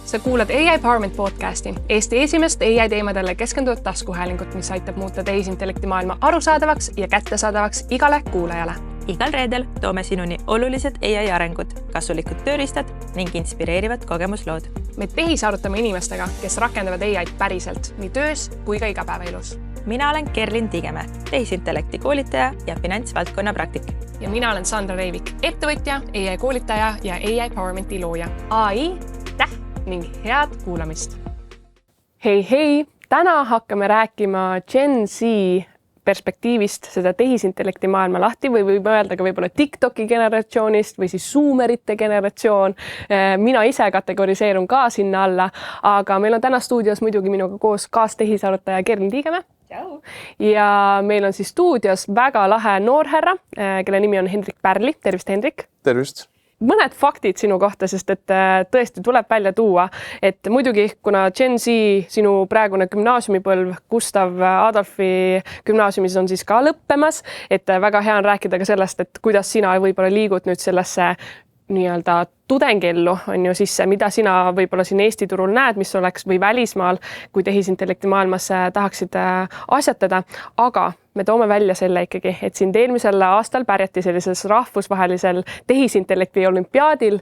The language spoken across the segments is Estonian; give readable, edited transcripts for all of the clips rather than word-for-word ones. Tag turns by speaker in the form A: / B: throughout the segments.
A: Sa kuulad AI Empowerment podcasti, Eesti esimest AI teemadele keskenduvat taskuhäälingut, mis aitab muuta tehisintellekti maailma arusaadavaks ja kättesaadavaks igale kuulajale.
B: Igal reedel toome sinuni olulised AI arengud, kasulikud tööriistad ning inspireerivad kogemuslood.
A: Me tehisarutame inimestega, kes rakendavad AI'd päriselt nii töös kui ka igapäevaelus.
B: Mina olen Kerlin Tigemäe, tehisintellekti koolitaja ja finantsvaldkonna praktik.
A: Ja mina olen Sandra Reivik, ettevõtja, AI koolitaja ja AI Empowermenti looja. AI, ning head kuulamist. Hei, täna hakkame rääkima Gen Z perspektiivist seda tehisintellekti maailma lahti või võib öelda ka võib-olla TikToki generatsioonist või siis Zoomerite generatsioon. Mina ise kategoriseerun ka sinna alla, aga meil on täna stuudios muidugi minuga koos kaastehisarutaja Kerlin Tigemäe.
B: Ciao.
A: Ja meil on siis stuudios väga lahe noorherra, kelle nimi on Hendrik Pärli. Tervist, Hendrik!
C: Tervist!
A: Mõned faktid sinu kohta, sest et tõesti tuleb välja tuua, et muidugi kuna Gen Z, sinu praegune gümnaasiumipõlv Gustav Adolfi gümnaasiumis on siis ka lõppemas, et väga hea on rääkida ka sellest, et kuidas sina võib-olla liigud nüüd sellesse nii-öelda tudengellu on ju sisse, mida sina võib-olla siin Eesti turul näed, mis oleks või välismaal, kui tehisintellekti maailmas tahaksid asjatada, aga me toome välja selle ikkagi, et sind eelmisel aastal pärjati sellises rahvusvahelisel tehisintellekti olümpiaadil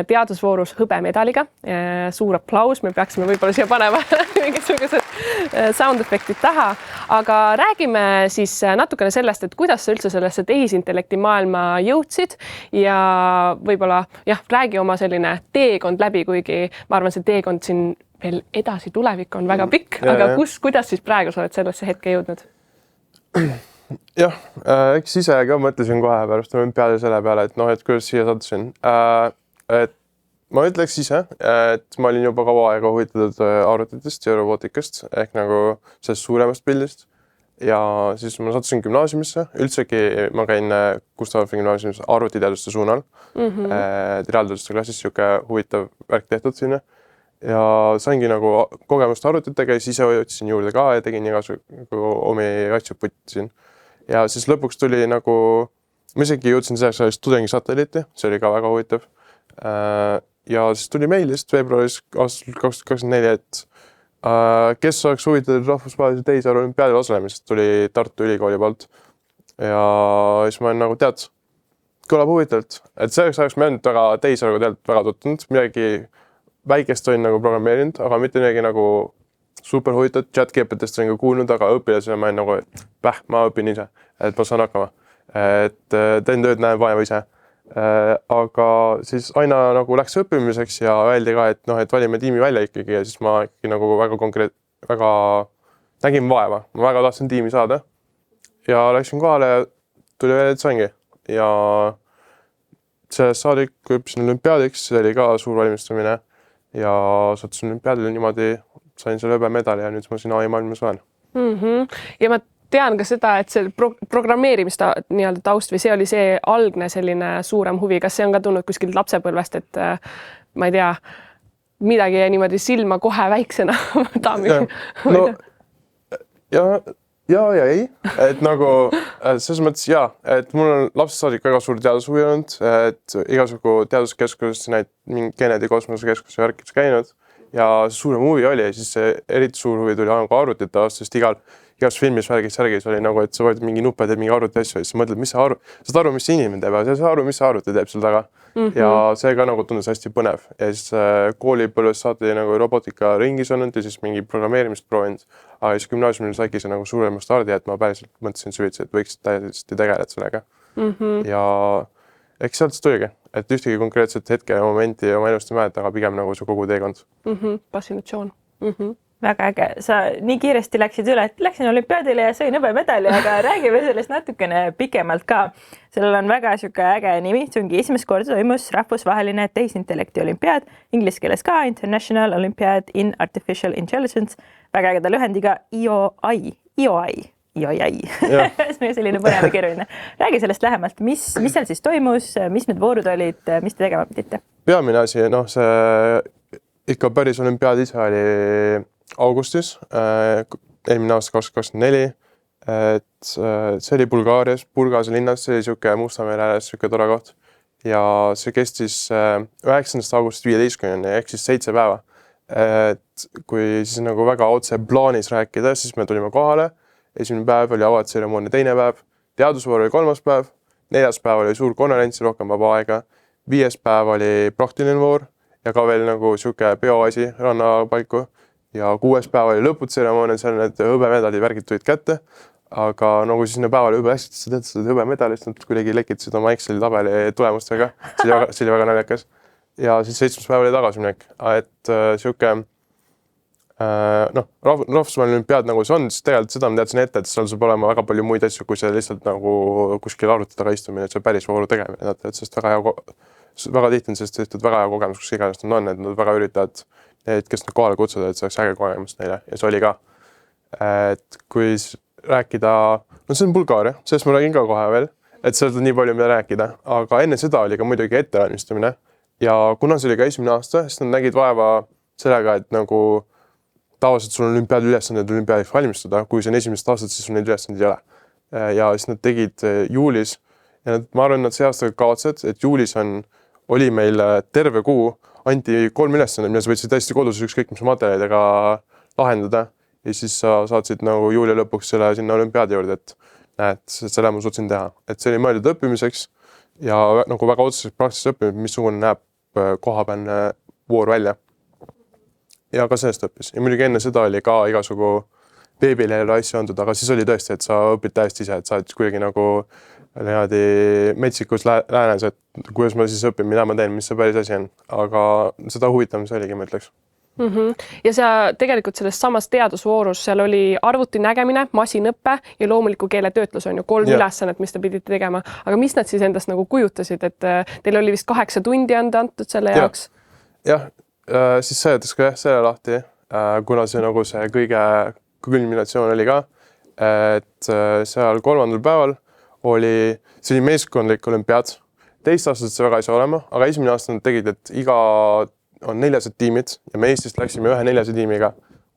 A: teadusvoorus hõbemedaliga. Suur aplaus, me peaksime võib-olla siia panema mingisugused sound efektid taha, aga räägime siis natukene sellest, et kuidas sa üldse sellesse tehisintellekti maailma jõudsid ja võib-olla räägi oma selline teekond läbi, kuigi ma arvan, see teekond siin veel edasi tulevik on väga pikk, aga kuidas siis praegu sa oled sellesse hetke jõudnud?
C: Jah, eks ise ka mõtlesin kohe pärast olümpiaadi selle peale, et et kuidas siia sattusin. Et ma ütleks ise, et ma olin juba kaua aega huvitatud arvutitest ja robootikast ehk nagu sellest suuremast pildist. Ja siis ma sattusin gümnaasiumisse. Üldsegi ma käin Gustav Adolfi gümnaasiumis arvutiteaduste suunal. Reaalteaduste klassis siuke huvitav värk tehtud sinna. Ja saingi nagu kogemust arvutitega ja siis ise otsisin juurde ka ja tegin igasugu omi asju puttisin. Ja siis lõpuks tuli nagu, ma isegi jõudsin selleks tudengisatelliiti, see oli ka väga huvitav. Ja siis tuli meilist veebruaris aastal 2024, et kes oleks huvitatud rahvusvahelise tehisarolümpiaadil osalemisest, tuli Tartu Ülikooli poolt. Ja siis ma olen nagu tead, kõlab huvitavalt, et selleks ajaks me olnud tehisaruga väga tuttunud, midagi väikest olin nagu programmeerinud, aga mitte midagi nagu super huvitatud. ChatGPT'st olen ka kuulnud, aga õpilasele ma olen nagu, et ma õpin ise, et ma saan hakkama. Et teen tööd, näen vaeva ise. Aga siis aina nagu läks õppimiseks ja öeldi ka, et valime tiimi välja ikkagi ja siis ma ikkagi nagu väga nägin vaeva. Ma väga tahtsin tiimi saada ja läksin kohale ja tuli veel, et saingi. Ja sellest saadik, kui õppisin olümpiaadiks, see oli ka suur valmistamine. Ja sattusin olümpiaadile niimoodi, sain selle hõbemedali ja nüüd ma siin AI maailmas olen.
A: Ja ma tean ka seda, et see programmeerimist nii-öelda taust või see oli see algne selline suurem huvi. Kas see on ka tulnud kuskilt lapsepõlvest, et ma ei tea, midagi niimoodi silma kohe väiksena taamine?
C: Ja ei, et nagu selles mõttes et mul on lapsest saadik väga suur teadushuvi olnud, et igasugu teaduskeskusest mingi Kennedy kosmosekeskuse värkis käinud ja suurem huvi oli ja siis eriti suur huvi tuli nagu arvutite vastu, sest igas filmis värgis oli nagu, et sa võid mingi nuppe teed mingi arvuti asju ja siis mõtled, saad aru, mis see inimene teeb ja saad aru, mis see arvuti teeb seal taga. Ja see ka nagu tundus hästi põnev ja siis koolipõlves saati nagu robotika ringis olnud ja siis mingi programmeerimist proovinud, aga siis gümnaasiumil saigi see nagu suurema stardi, et ma päriselt mõtlesin süvitsi, et võiks täiesti tegeleda sellega. Ja eks sealt tuligi, et ühtegi konkreetset hetke ja momenti oma elust ei mäleta, aga pigem nagu see kogu teekond.
A: Passionatsioon.
B: Väga äge. Sa nii kiiresti läksid üle, et läksin olümpiaadile ja sõin hõbemedali, aga räägime sellest natukene pikemalt ka. Sellel on väga siuke äge nimi. See ongi esimest korda toimus rahvusvaheline tehisintellekti olümpiaad, inglise keeles ka International Olympiad in Artificial Intelligence, väga ägeda lühendiga IOI. See on selline põnev ja keeruline. Räägi sellest lähemalt, mis seal siis toimus, mis need voorud olid, mis te tegema pidite?
C: Peamine asi, see ikka päris olümpiaad ise oli augustis, eelmine aasta 2024, et see oli Bulgaarias, Burgase linnas, see oli siuke Mustamäe ääres, siuke tore koht ja see kestis 9. augustist 15. ehk siis 7 päeva. et kui siis nagu väga otse plaanis rääkida, siis me tulime kohale. Esimene päev oli avatseremoonia, teine päev, teadusvoor oli 3. päev, 4. päev oli suur konverents, rohkem vaba aega, 5. päev oli praktiline voor ja ka veel nagu sihuke peoasi rannapaiku ja 6. päev oli lõputseremoonia, seal need hõbemedalid värgid tulid kätte. Aga nagu siis sinna päevale juba hästi, sa tead seda hõbemedalist, nad kuidagi lekitasid oma Exceli tabeli tulemustega. See oli väga naljakas. Ja siis 7. päev oli tagasiminek, et sihuke rahvusvaheline olümpiaad nagu see on, siis tegelikult seda ma teadsin ette, et seal saab olema väga palju muid asju, kui see lihtsalt nagu kuskil arvuti taga istumine, et see päris vooru tegemine, et sest väga tihti on sellest tehtud väga hea kogemus, kus iganes nad on, et nad väga üritavad neid, kes nad kohale kutsuda, et see oleks äge kogemus neile ja see oli ka. Et kui rääkida, no see on Bulgaaria, sellest ma räägin ka kohe veel, et sealt on nii palju mida rääkida, aga enne seda oli ka muidugi ettevalmistamine ja kuna see oli ka esimene aasta, siis nad nägid vaeva sellega, et nagu tavaliselt sul on olümpiaadi ülesanded olümpiaadiks valmistuda, kui see on esimest aastat, siis sul neid ülesandeid ei ole. Ja siis nad tegid juulis ja ma arvan, et nad see aasta kavatsevad, et juulis oli meil terve kuu, anti 3 ülesandeid, mida sa võtsid täiesti kodus ükskõik mis materjalidega lahendada. Ja siis sa saatsid nagu juuli lõpuks selle sinna olümpiaadi juurde, et näed, selle ma suutsin teha. Et see oli mõeldud õppimiseks ja nagu väga otseselt praktiliselt õppimine, missugune näeb kohapealne voor välja. Ja ka sellest õppis. Ja muidugi enne seda oli ka igasugu veebilehel asju antud, aga siis oli tõesti, et sa õpid täiesti ise, et sa oled kuidagi nagu metsikus läänes, et kuidas ma siis õpin, mida ma teen, mis see päris asi on. Aga seda huvitavam see oligi, ma ütleks.
A: Ja sa tegelikult selles samas teadusvoorus, seal oli arvuti nägemine, masinõppe ja loomuliku keeletöötlus on ju 3 ülesannet, mis te pidite tegema. Aga mis nad siis endast nagu kujutasid, et teil oli vist 8 tundi antud selle jaoks?
C: Jah, siis seletas ka selle lahti, kuna see nagu see kõige kulminatsioon oli ka, et seal 3. päeval see oli meeskondlik olümpiaad. Teist aastat see väga ei saa olema, aga esimene aasta nad tegid, et iga on 4 tiimid ja me Eestist läksime ühe 4 tiimiga,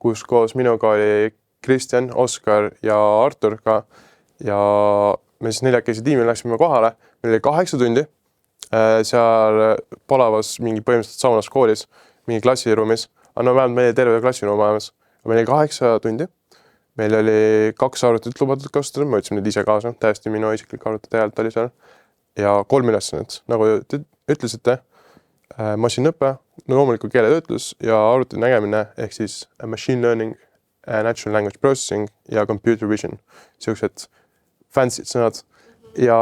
C: kus koos minuga oli Kristjan, Oskar ja Artur ka. Ja me siis 4 tiimil läksime kohale, meil oli 8 tundi seal Palavas mingi põhimõtteliselt saunas koolis, mingi klassiruumis, aga no vähemalt meil oli terve klassiruum olemas. Meil oli 8 tundi, meil oli 2 arvutit lubatud kasutada, me võtsime need ise kaasa, täiesti minu isiklik arvuti tegelikult oli seal ja 3 ülesannet, nagu te ütlesite, masinõppe, loomuliku keeletöötlus ja arvuti nägemine ehk siis machine learning, natural language processing ja computer vision, sellised fancy'd sõnad. Ja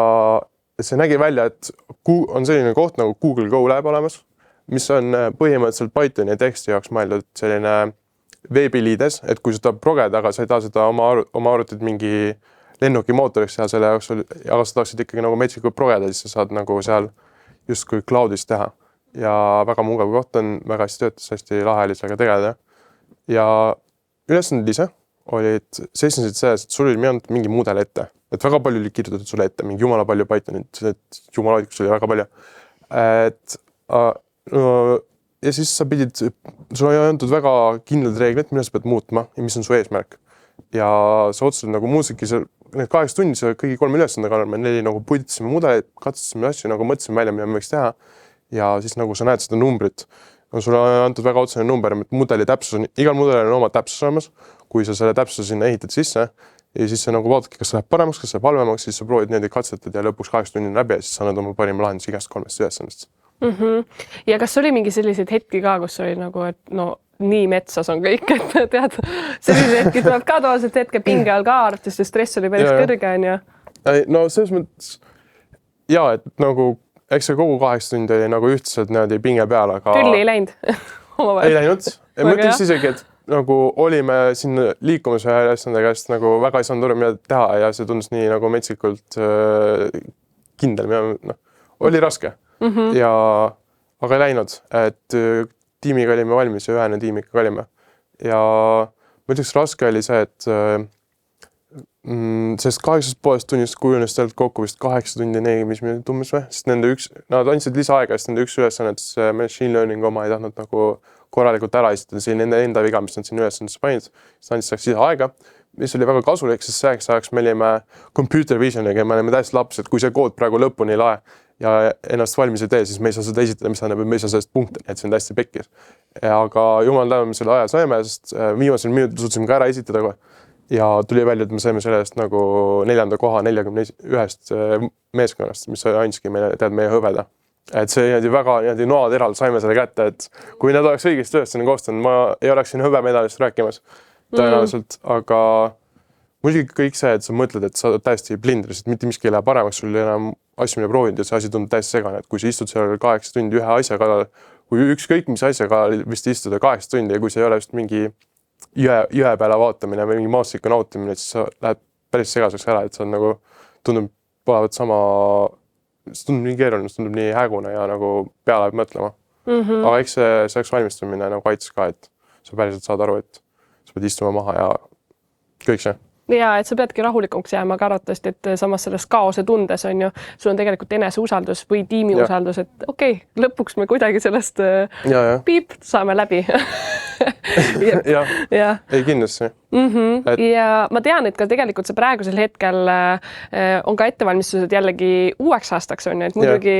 C: see nägi välja, et on selline koht nagu Google Go Lab olemas, mis on põhimõtteliselt Pythoni teksti jaoks mõeldud selline veebiliides, et kui sa tahad progeda, aga sa ei taha seda oma arvutit mingi lennuki mootoriks teha selle jaoks, aga sa tahaksid ikkagi nagu metsikult progeda, siis sa saad nagu seal justkui cloudis teha. Ja väga mugav koht on, väga hästi töötas, hästi lahe oli sellega tegeleda. Ja ülesanded ise olid seisnesid selles, et sul oli mingi mudel ette. Et väga palju oli kirjutatud sulle ette, mingi jumala palju Pythonit, et jumalaadikus oli väga palju. Ja siis sa pidid, sul oli antud väga kindlad reeglid, mida sa pead muutma ja mis on su eesmärk. Ja sa otsustasid nagu muusikis, need 8 tundi sa kõigi 3 ülesandega oleme, neil nagu puidutasime mudeleid, katsustasime asju, nagu mõtlesime välja, mida me võiks teha. Ja siis nagu sa näed seda numbrit, sulle on antud väga otsene number, et mudeli täpsus on, igal mudelil on oma täpsus olemas, kui sa selle täpsuse sinna ehitad sisse ja siis sa nagu vaatadki, kas läheb paremaks, kas läheb halvemaks, siis sa proovid niimoodi katsetad ja lõpuks 8 tundi läbi ja siis sa annad oma parima lahendus igast 3 ülesandest.
A: Ja kas oli mingi selliseid hetki ka, kus oli nagu, et no nii metsas on kõik, et tead, sellised hetki tuleb ka tavaliselt hetke pinge all ka arvates ja stress oli päris kõrge on ju?
C: No selles mõttes jaa, et nagu eks see kogu 8 tundi oli nagu ühtselt niimoodi pinge peal, aga
A: Tülli ei läinud?
C: Ei läinud. Ma ütleks isegi, et nagu olime siin liikumas ühe ülesandega, sest nagu väga ei saanud aru, mida teha ja see tundus nii nagu metsikult kindel. Oli raske, aga ei läinud, et tiimiga olime valmis ja ühene tiimiga olime. Ja ma ütleks raske oli see, et sest 8,5 tunnist kujunes tegelikult kokku vist 8 tundi 45 minutit umbes või, sest nad andsid lisaaega, sest nende üks ülesannet, machine learning oma ei tahtnud nagu korralikult ära esitada, see oli nende enda viga, mis nad siin ülesandesse panid, siis andsid selleks lisaaega, mis oli väga kasulik, sest selleks ajaks me olime computer visioniga ja me olime täiesti laps, et kui see kood praegu lõpuni ei lae ja ennast valmis ei tee, siis me ei saa seda esitada, mis tähendab, et me ei saa sellest punkte, et see on täiesti pekkis. Aga jumal tänu, me selle aja saime, sest viimasel minutil suutsime ka ära esitada kohe. Ja tuli välja, et me saime sellest nagu 4. koha 41 meeskonnast, mis andski meile, meie hõbeda. Et see väga noateral saime selle kätte, et kui need oleks õigesti üles koostanud, ma ei oleks siin hõbemedalist rääkimas tõenäoliselt, aga muidugi kõik see, et sa mõtled, et sa täiesti blindris, et mitte miski ei lähe paremaks, sul ei enam asju, mida proovinud ja see asi tundub täiesti segane, et kui sa istud seal 8 tundi ühe asja kallal, kui ükskõik mis asja kallal vist istuda 8 tundi ja kui see ei ole just mingi jõe peale vaatamine või mingi maastiku nautimine, siis sa lähed päris segaseks ära, et see on nagu, tundub olevat sama, see tundub nii keeruline, see tundub nii hägune ja nagu peale läheb mõtlema. Aga eks see oleks valmistumine nagu aitas ka, et sa päriselt saad aru, et sa pead istuma maha ja kõik see.
A: Ja et sa peadki rahulikuks jääma ka arvatavasti, et samas selles kaose tundes on ju, sul on tegelikult eneseusaldus või tiimiusaldus, et okei, lõpuks me kuidagi sellest piip saame läbi.
C: ja, ei kindlasti.
A: Ja ma tean, et ka tegelikult see praegusel hetkel on ka ettevalmistused jällegi uueks aastaks on ju, et muidugi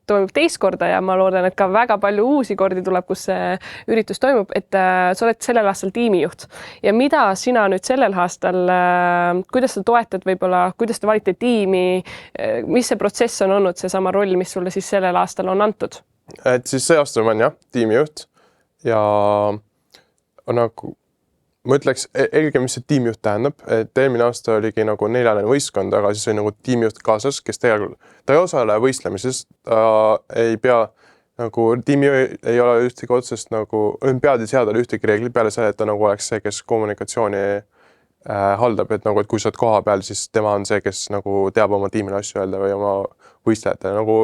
A: toimub teist korda ja ma loodan, et ka väga palju uusi kordi tuleb, kus see üritus toimub, et sa oled sellel aastal tiimijuht ja mida sina nüüd sellel aastal, kuidas sa toetad võib-olla, kuidas te valite tiimi, mis see protsess on olnud, see sama roll, mis sulle siis sellel aastal on antud?
C: Et siis see aasta ma olen tiimijuht ja nagu ma ütleks eelkõige, mis see tiimijuht tähendab, et eelmine aasta oligi nagu 4. võistkond, aga siis oli nagu tiimijuht kaasas, kes tegelikult, ta ei osale võistlemises, ta ei pea nagu tiimi ei ole ühtegi otsest nagu olümpiaadi seadal ühtegi reegli peale selle, et ta nagu oleks see, kes kommunikatsiooni haldab, et nagu, et kui sa oled koha peal, siis tema on see, kes nagu teab oma tiimile asju öelda või oma võistlejatele nagu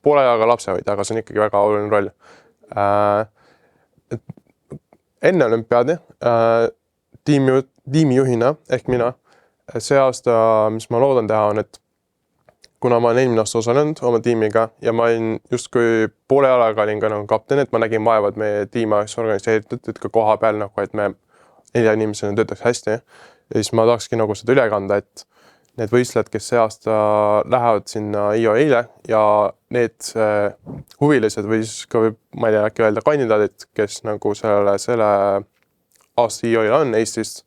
C: poole ajaga lapsehoidja, aga see on ikkagi väga oluline roll. Enne olümpiaadi tiimijuhina ehk mina, see aasta, mis ma loodan teha on, et kuna ma olen eelmine aasta osalenud oma tiimiga ja ma olin justkui poole jalaga olin ka nagu kapten, et ma nägin vaeva, et meie tiim oleks organiseeritud, et ka koha peal nagu, et me 4 inimesena töötaks hästi. Ja siis ma tahakski nagu seda üle kanda, et need võistlejad, kes see aasta lähevad sinna IOI-le ja need huvilised või siis ka võib, ma ei tea, äkki öelda kandidaadid, kes nagu selle aasta IOI on Eestist,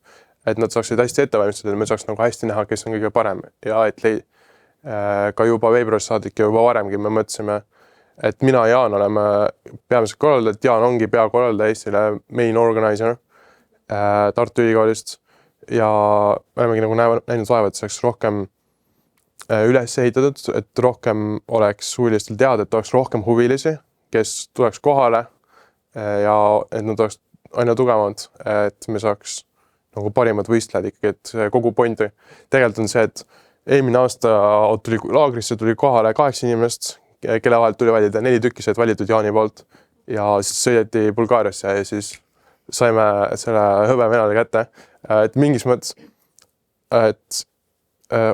C: et nad saaksid hästi ette valmistada, me saaks nagu hästi näha, kes on kõige parem ja et ka juba veebruaris saadik ja juba varemgi me mõtlesime, et mina ja Jaan oleme peamised korraldajad, Jaan ongi peakorraldaja Eestile main organizer Tartu Ülikoolist ja me olemegi nagu näinud vaeva, et see oleks rohkem üles ehitatud, et rohkem oleks huvilistel teada, et oleks rohkem huvilisi, kes tuleks kohale ja et nad oleks aina tugevamad, et me saaks nagu parimad võistlejad ikkagi, et kogu point tegelikult on see, et eelmine aasta laagrisse tuli kohale 8 inimest, kelle vahelt tuli valida 4 tükki, said valitud Jaani poolt ja siis sõideti Bulgaariasse ja siis saime selle hõbemedali kätte, et mingis mõttes, et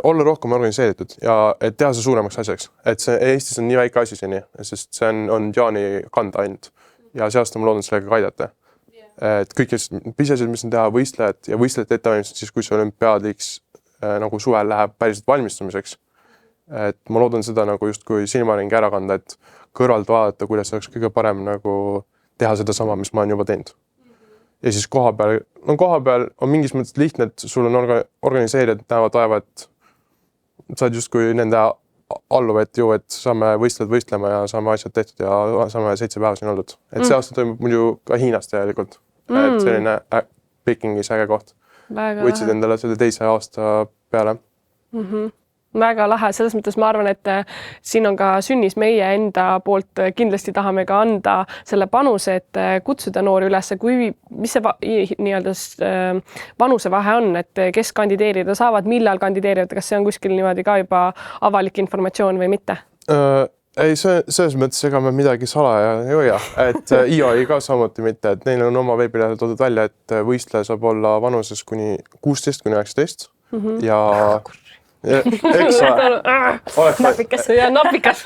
C: olla rohkem organiseeritud ja et teha see suuremaks asjaks, et see Eestis on nii väike asi seni, sest see on Jaani kanda ainult ja see aasta ma loodan sellega ka aidata. Et kõik pisesed, mis on teha võistlejad ja võistlejate ettevalmistused, siis kui see olümpiaadiks nagu suvel läheb päriselt valmistumiseks. Et ma loodan seda nagu justkui silmaringi ära kanda, et kõrvalt vaadata, kuidas oleks kõige parem nagu teha seda sama, mis ma olen juba teinud. Ja siis koha peal on mingis mõttes lihtne, et sul on organiseerijad näevad vaeva, et sa oled justkui nende alluv, et ju, et saame võistled võistlema ja saame asjad tehtud ja saame 7 päeva siin oldud. Et see aasta toimub muidu ka Hiinas tegelikult. Et selline Pekingis äge koht. Võtsid endale selle 2. aasta peale.
A: Väga lahe, selles mõttes ma arvan, et siin on ka sünnis meie enda poolt kindlasti tahame ka anda selle panuse, et kutsuda noori üles, mis see nii-öelda vanusevahe on, et kes kandideerida saavad, millal kandideerivad, kas see on kuskil niimoodi ka juba avalik informatsioon või mitte?
C: Ei, selles mõttes ega me midagi salaja ei hoia, et IOI ka samuti mitte, et neil on oma veebilehel toodud välja, et võistleja saab olla vanuses kuni 16–19 ja eks
A: napikas ja napikas.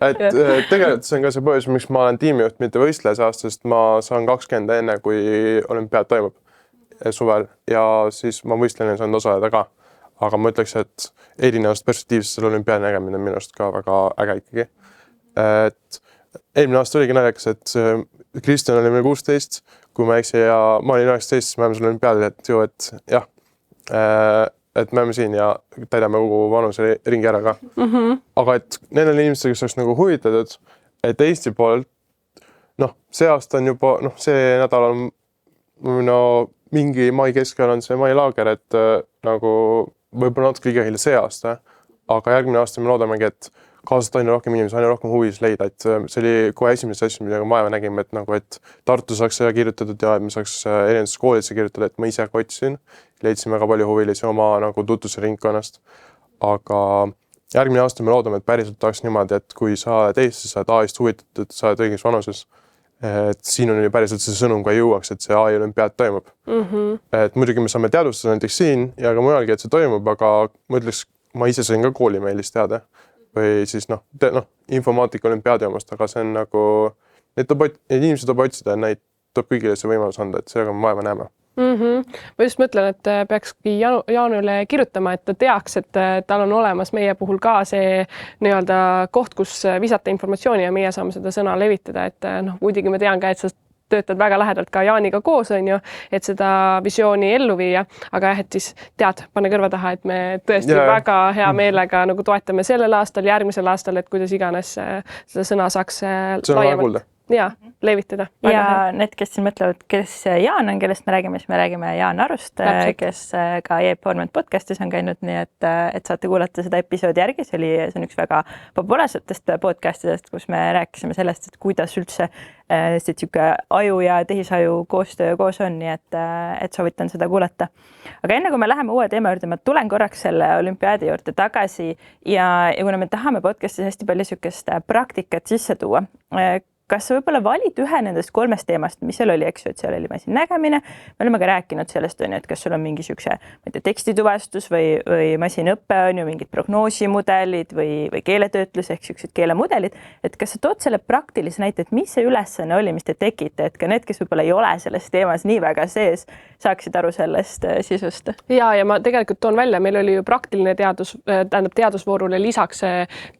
C: Et tegelikult see on ka see põhjus, miks ma olen tiimijuht, mitte võistleja see aasta, sest ma saan 20 enne, kui olümpiaad toimub suvel ja siis ma võistlen ja saan osaleda ka. aga ma ütleks, et erinevast perspektiivist selle olümpiaadi nägemine on minu arust ka väga äge ikkagi. Et eelmine aasta oligi naljakas, et Kristjan oli meil 16, kui ma eksi ja ma olin 19, siis me oleme selle olümpiaadil, et ju, et jah, et me oleme siin ja täidame kogu vanuse ringi ära ka. Aga et nendele inimestele, kes oleks nagu huvitatud, et Eesti poolt, noh, see aasta on juba, noh, see nädal on mingi mai keskel on see mailaager, et nagu võib-olla natuke liiga hilja see aasta, aga järgmine aasta me loodamegi, et kaasata aina rohkem inimesi, aina rohkem huvis leida, et see oli kohe esimese asju, mida vaeva nägime, et nagu, et Tartu saaks seda kirjutatud ja et me saaks erinevates koolidesse kirjutada, et ma ise ka otsisin, leidsin väga palju huvilisi oma nagu tutvuse ringkonnast, aga järgmine aasta me loodame, et päriselt oleks niimoodi, et kui sa oled Eestis, sa oled AI-st huvitatud, sa oled õiges vanuses, et siin on ju päriselt see sõnum ka jõuaks, et see AI olümpiaad toimub. Et muidugi me saame teadvustada näiteks siin ja ka mujalgi, et see toimub, aga ma ütleks, ma ise sain ka koolimeilist teada või siis informaatika olümpiaadi omast, aga see on nagu, neid inimesi tuleb otsida ja neid tuleb kõigile see võimalus anda, et sellega me vaeva näeme.
A: Ma just mõtlen, et peakski Jaanule kirjutama, et ta teaks, et tal on olemas meie puhul ka see nii-öelda koht, kus visata informatsiooni ja meie saame seda sõna levitada, et muidugi ma tean ka, et sa töötad väga lähedalt ka Jaaniga koos, on ju, et seda visiooni ellu viia, aga jah, et siis tead, pane kõrva taha, et me tõesti väga hea meelega nagu toetame sellel aastal, järgmisel aastal, et kuidas iganes seda sõna saaks laiemalt. Ja levitada.
B: Ja need, kes siin mõtlevad, kes Jaan on, kellest me räägime Jaan Arust, kes ka e-Format podcastis on käinud, nii et saate kuulata seda episoodi järgi. See on üks väga populaarsetest podcastidest, kus me rääkisime sellest, et kuidas üldse see aju ja tehisaju koostöö koos on, nii et soovitan seda kuulata. Aga enne kui me läheme uue teema juurde, ma tulen korraks selle olümpiaadi juurde tagasi ja kuna me tahame podcastis hästi palju niisugust praktikat sisse tuua, kas sa võib-olla valid ühe nendest 3 teemast, mis seal oli, eks ju, et seal oli masin nägemine, me oleme ka rääkinud sellest, et kas sul on mingi niisuguse tekstituvastus või masinõppe, on ju, mingid prognoosimudelid või keeletöötlus ehk niisugused keelemudelid, et kas sa tood selle praktilise näite, et mis see ülesanne oli, mis te tegite, et ka need, kes võib-olla ei ole selles teemas nii väga sees, saaksid aru sellest sisust?
A: Ja ma tegelikult toon välja, meil oli ju praktiline teadusvoorule lisaks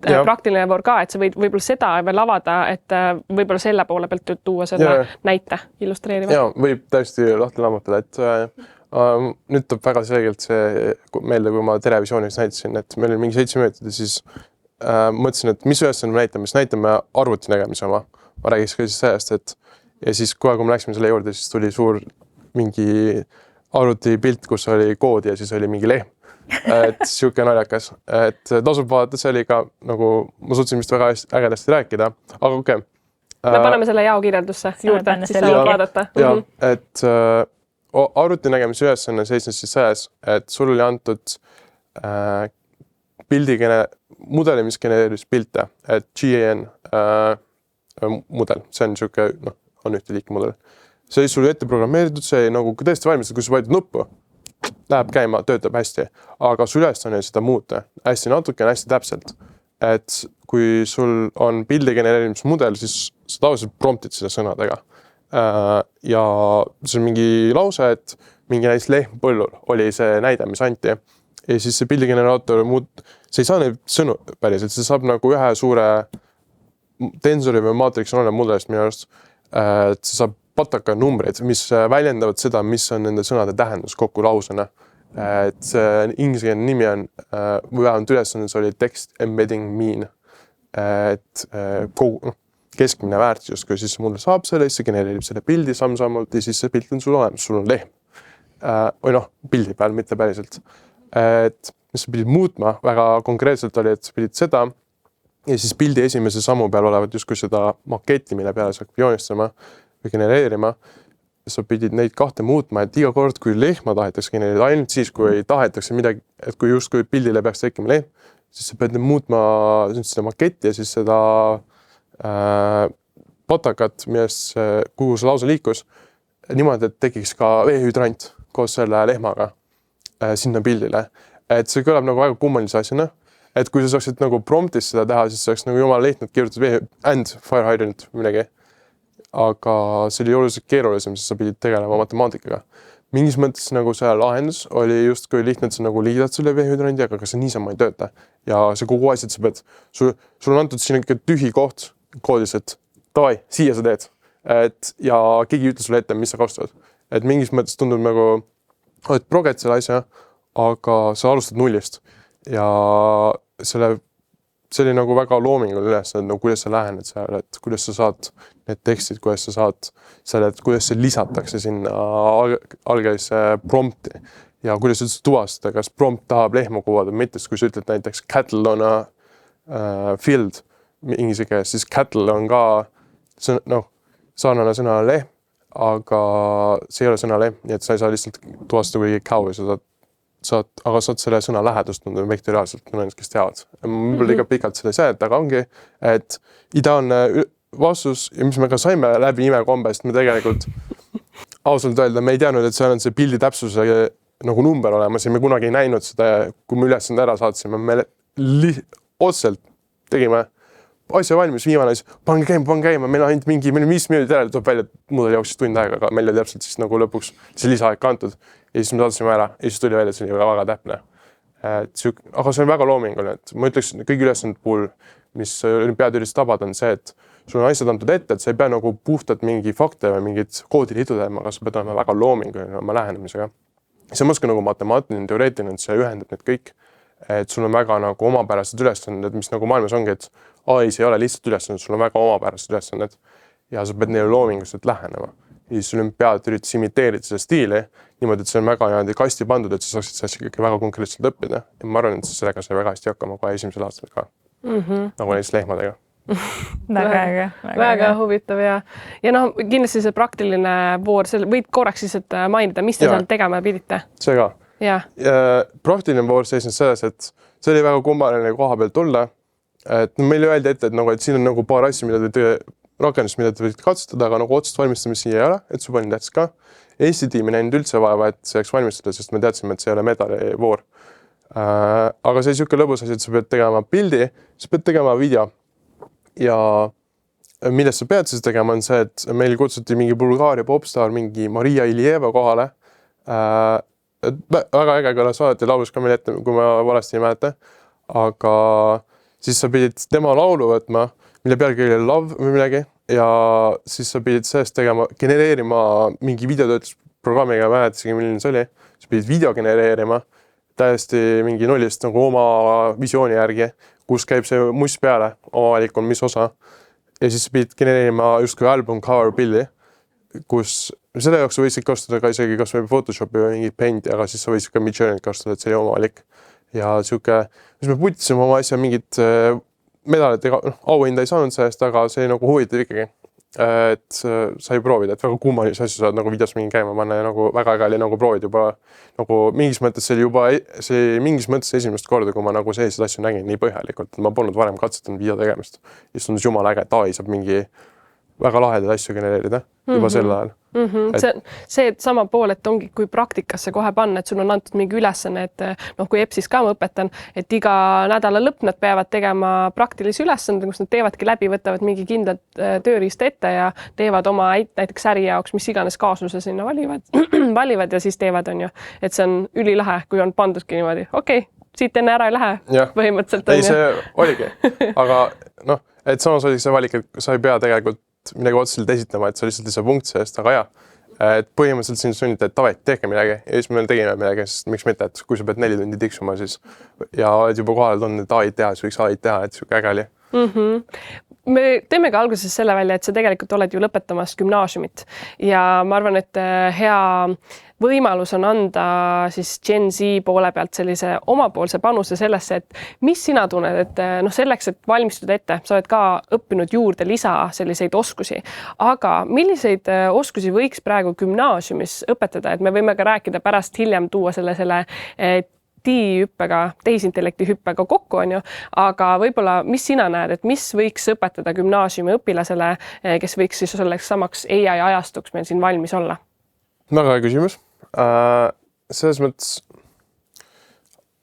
A: praktiline voor ka, et sa võid võib-olla seda veel avada, et võib-olla selle poole pealt tuua seda näite illustreeriva.
C: Ja, võib täiesti lahti lammutada, et nüüd tuleb väga selgelt see meelde, kui ma televisioonis näitasin, et meil oli mingi 7 minutit ja siis mõtlesin, et mis ülesanne me näitame, siis näitame arvuti nägemise oma. Ma räägiks ka siis sellest, et ja siis kohe, kui me läksime selle juurde, siis tuli suur mingi arvuti pilt, kus oli kood ja siis oli mingi lehm. Et siuke naljakas, et tasub vaadata, see oli ka nagu, ma suutsin vist väga ägedasti rääkida, aga okei.
A: Me paneme selle jaokirjeldusse juurde, siis saavad vaadata.
C: Ja, et arvuti nägemise ülesanne seisnes siis selles, et sul oli antud mudeli, mis genereeris pilte, et GAN mudel, see on siuke, on ühte liiki mudel. See oli sul ette programmeeritud, see nagu tõesti valmistada, kui sa vajutad nuppu, läheb käima, töötab hästi, aga su ülesanne oli seda muuta hästi natuke, hästi täpselt. Et kui sul on pildi genereerimismudel, siis sa tavaliselt promptid seda sõnadega. Ja see on mingi lause, et mingi näis lehm põllul oli see näide, mis anti. Ja siis see pildigeneraator, see ei saa neid sõnu päriselt, see saab nagu ühe suure tensori või maatriksi olev mudelist minu arust. Et see saab pataka numbreid, mis väljendavad seda, mis on nende sõnade tähendus kokku lausena. Et see ingliskeelne nimi on, või vähemalt ülesandes oli text embedding mean, et keskmine väärtus, kui siis mudel saab selle, siis see genereerib selle pildi samm-sammult ja siis see pilt on sul olemas, sul on lehm. Või pildi peal, mitte päriselt. Et mis sa pidid muutma, väga konkreetselt oli, et sa pidid seda ja siis pildi esimese sammu peal olevat justkui seda maketti, mille peale sa hakkab joonistama või genereerima. Sa pidid neid 2 muutma, et iga kord, kui lehma tahetakse genereerida, ainult siis, kui tahetakse midagi, et kui justkui pildile peaks tekkima lehm, siis sa pead muutma seda maketti ja siis seda patakat, kuhu see lause liikus, niimoodi, et tekiks ka veehydrant koos selle lehmaga sinna pildile. Et see kõlab nagu väga kummalise asjana, et kui sa saaksid nagu promptis seda teha, siis saaks nagu jumala lihtne kirjutada and fire hydrant midagi. Aga see oli oluliselt keerulisem, siis sa pidid tegelema matemaatikaga. mingis mõttes nagu see lahendus oli justkui lihtne, et sa nagu liidad selle veehüdrandi, aga see niisama ei tööta. Ja see kogu asjad sa pead, sul on antud siin ikka tühi koht koodis, et davai, siia sa teed. Ja keegi ei ütle sulle ette, mis sa kasutad. Et mingis mõttes tundub nagu, et proged selle asja, aga sa alustad nullist. Ja see oli nagu väga loominguline üles, et nagu kuidas sa lähened seal, et kuidas sa saad need tekstid, kuidas sa saad selle, et kuidas see lisatakse sinna algelisse prompti ja kuidas üldse tuvastada, kas prompt tahab lehma kuvada, mitte kui sa ütled näiteks cattle on a field inglise keeles, siis cattle on ka sarnane sõna lehm, aga see ei ole sõna lehm, nii et sa ei saa lihtsalt tuvastada kui cow ja sa saad selle sõna lähedust tunda vektoriaalselt, kes teavad. Mul liiga pikalt selle selet, aga ongi, et ideaalne vastus ja mis me ka saime läbi imekombest, me tegelikult ausalt öelda, me ei teadnud, et seal on see pildi täpsuse nagu number olemas ja me kunagi ei näinud seda, kui me ülesande ära saatsime, me otseselt tegime asja valmis, viimane asi, pange käima, meil on ainult meil 5 minutit järele, tuleb välja, muudel jooksis tund aega, aga meil oli täpselt siis nagu lõpuks see lisaaeg kantud ja siis me saatsime ära ja siis tuli välja, see oli väga täpne. Aga see on väga loominguline, et ma ütleks kõigi ülesanded puhul, mis olümpiaadüürist tabad, on see, et sul on asjad antud ette, et sa ei pea nagu puhtalt mingi fakte või mingit koodiliidu tegema, aga sa pead olema väga loominguline oma lähenemisega. See on mõske nagu matemaatiline, teoreetiline, et see ühendab need kõik. Et sul on väga nagu omapärased ülesanded, mis nagu maailmas ongi, et AI-s ei ole lihtsalt ülesanded, sul on väga omapärased ülesanded ja sa peed neile loominguliselt lähenema. Ja siis olümpiaad üritas imiteerida seda stiili niimoodi, et see on väga kasti pandud, et sa saaksid seda ikkagi väga konkreetselt õppida. Ja ma arvan, et sellega sai väga hästi hakkama kohe esimesel aastal ka. Nagu näiteks lehmadega.
A: Väga huvitav ja kindlasti see praktiline voor, võid korraks siis mainida, mis te seal tegema pidite?
C: See ka. Ja praktiline voor seisnes selles, et see oli väga kummaline koha pealt tulla. Et meile öeldi ette, et siin on nagu paar asja, mida te rakendust, mida te võite katsutada, aga nagu otsust valmistame siia ei ole, et see pani tähtis ka. Eesti tiimi näinud üldse vaeva, et see jääks valmistada, sest me teadsime, et see ei ole medali voor. Aga see siuke lõbus asi, et sa pead tegema pildi, sa pead tegema video. Ja millest sa pead siis tegema on see, et meil kutsuti mingi Bulgaaria popstar, mingi Maria Ilieva kohale. Väga äge kõlas vaadati laulus ka meil ette, kui ma valesti ei mäleta. Aga siis sa pidid tema laulu võtma, mille pealkiri oli Love või midagi ja siis sa pidid sellest tegema, genereerima mingi videotöötlusprogrammiga, mäletasegi, milline see oli. Sa pidid video genereerima täiesti mingi nullist nagu oma visiooni järgi, kus käib see must peale, oma valik on mis osa. Ja siis sa pidid genereerima justkui album cover pilli, kus selle jaoks sa võisid kasutada ka isegi kas või Photoshopi või mingi Painti, aga siis sa võisid ka Midjourney't kasutada, et see oli oma valik. Ja siuke, mis me putisime oma asja mingit medalit, auhinda ei saanud sellest, aga see nagu huvitav ikkagi. Et sai proovida, et väga kummalisi asju saad nagu videos mingi käima panna ja nagu väga äge oli nagu proovid juba nagu mingis mõttes see oli juba mingis mõttes esimest korda, kui ma nagu selliseid asju nägin nii põhjalikult, et ma polnud varem katsetanud video tegemist. Ja tundus jumala äge, et AI saab mingi väga lahedaid asju genereerida juba sel ajal.
A: See sama pool, et ongi, kui praktikasse kohe panna, et sul on antud mingi ülesanne, et kui EPSis ka ma õpetan, et iga nädala lõpp nad peavad tegema praktilisi ülesanded, kus nad teevadki läbi, võtavad mingi kindlad tööriista ette ja teevad oma näiteks äri jaoks, mis iganes kaasluse sinna valivad ja siis teevad, on ju. Et see on ülilahe, kui on pandudki niimoodi, okei, siit enne ära ei lähe põhimõtteliselt.
C: Ei, see oligi, aga et samas oli see valik, et sa ei pea tegelikult midagi otseselt esitama, et sa lihtsalt ei saa punkt sellest, aga et põhimõtteliselt siin sunnite, et tavai, tehke midagi ja siis me tegime midagi, sest miks mitte, et kui sa pead 4 tundi tiksuma siis ja oled juba kohale tulnud, et AI teha, siis võiks AI teha, et siuke äge oli.
A: Me teeme ka alguses selle välja, et sa tegelikult oled ju lõpetamas gümnaasiumit ja ma arvan, et hea võimalus on anda siis Gen Z poole pealt sellise omapoolse panuse sellesse, et mis sina tunned, et selleks, et valmistuda ette, sa oled ka õppinud juurde lisa selliseid oskusi, aga milliseid oskusi võiks praegu gümnaasiumis õpetada, et me võime ka rääkida pärast hiljem tuua selle tehisintellekti hüppega kokku, on ju, aga võib-olla, mis sina näed, et mis võiks õpetada gümnaasiumi õpilasele, kes võiks siis selleks samaks AI ajastuks meil siin valmis olla?
C: Väga hea küsimus. Selles mõttes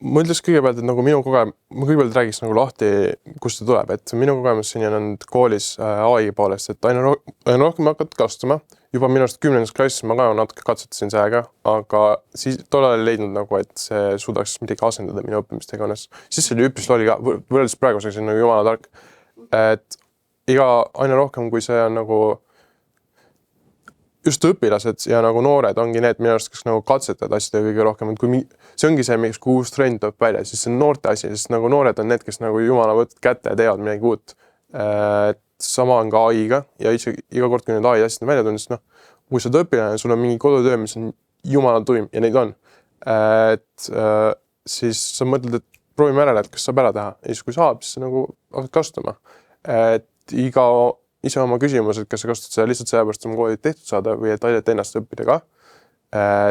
C: ma ütleks kõigepealt, et nagu ma kõigepealt räägiks nagu lahti, kust see tuleb, et minu kogemus siin on koolis AI poolest, et aina rohkem hakkad kasutama juba minu arust 10. klassis ma ka natuke katsetasin sellega, aga siis tollal ei leidnud nagu, et see suudaks midagi asendada minu õppimistegevuses. Siis see oli üpris loll ka, võrreldes praeguseks on nagu jumala tark. Et aina rohkem, kui see on nagu just õpilased ja nagu noored ongi need minu arust, kes nagu katsetavad asjadega kõige rohkem, et kui see ongi see, miks kui uus trend tuleb välja, siis see on noorte asi, sest nagu noored on need, kes nagu jumala võtavad kätte ja teevad midagi uut. Et sama on ka AI-ga ja iga kord, kui need AI asjad on välja tulnud, siis noh, kui sa oled õpilane, sul on mingi kodutöö, mis on jumala tuim ja neid on. Et siis sa mõtled, et proovime ära, et kas saab ära teha ja siis kui saab, siis nagu hakkad kasutama. Et ise oma küsimus, et kas sa kasutad seda lihtsalt sellepärast, et oma koolid tehtud saada või et aidata ennast õppida ka.